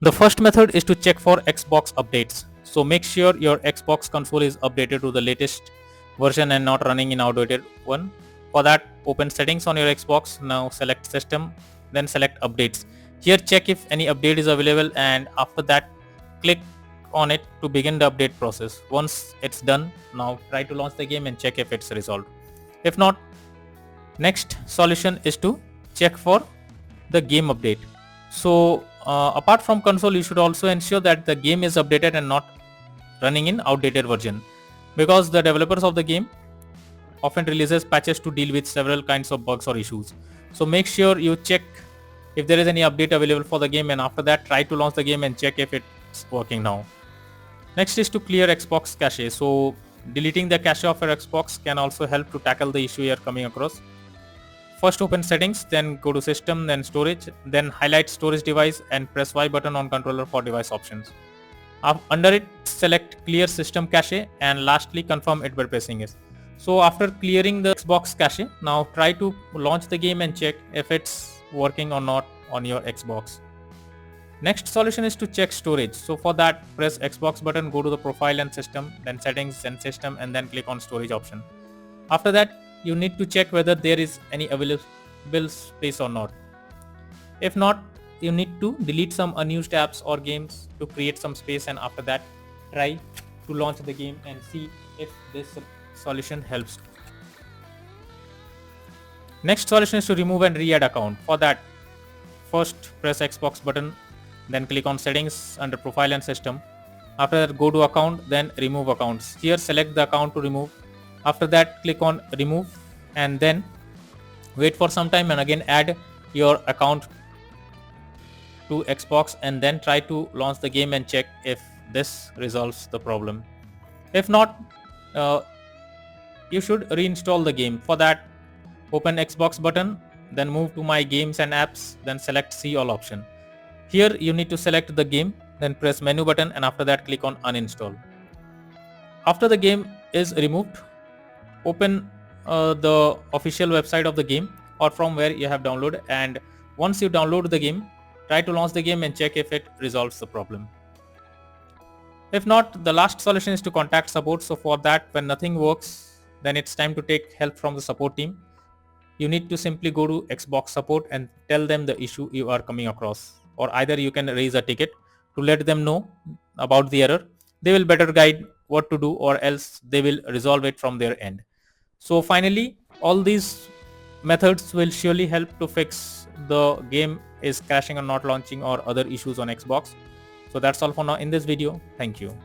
The first method is to check for Xbox updates. So make sure your Xbox console is updated to the latest version and not running in outdated one. For that, open settings on your Xbox. Now select system, then select updates. Here check if any update is available, and after that click on it to begin the update process. Once it's done, now try to launch the game and check if it's resolved. If not, next solution is to check for the game update. So apart from console, you should also ensure that the game is updated and not running in outdated version, because the developers of the game often releases patches to deal with several kinds of bugs or issues. So make sure you check if there is any update available for the game, and after that try to launch the game and check if it's working now. Next is to clear Xbox cache. So deleting the cache of your Xbox can also help to tackle the issue you are coming across. First open settings, then go to system, then storage, then highlight storage device and press Y button on controller for device options. Under it, select clear system cache, and lastly confirm it by pressing S. So after clearing the Xbox cache, now try to launch the game and check if it's working or not on your Xbox. Next solution is to check storage. So for that, press Xbox button, go to the profile and system, then settings and system, and then click on storage option. After that, you need to check whether there is any available space or not. If not, you need to delete some unused apps or games to create some space, and after that try to launch the game and see if this solution helps. Next solution is to remove and re-add account. For that, first press Xbox button, then click on settings under profile and system. After that, go to account, then remove accounts. Here select the account to remove. After that, click on remove, and then wait for some time and again add your account to Xbox, and then try to launch the game and check if this resolves the problem. If not, you should reinstall the game. For that, open Xbox button, then move to my games and apps, then select see all option. Here you need to select the game, then press menu button, and after that click on uninstall. After the game is removed, open the official website of the game or from where you have downloaded, and once you download the game, try to launch the game and check if it resolves the problem. If not, the last solution is to contact support. So for that, when nothing works, then it's time to take help from the support team. You need to simply go to Xbox support and tell them the issue you are coming across, or either you can raise a ticket to let them know about the error. They will better guide what to do, or else they will resolve it from their end. So finally, all these methods will surely help to fix the game is crashing or not launching or other issues on Xbox. So that's all for now in this video. Thank you.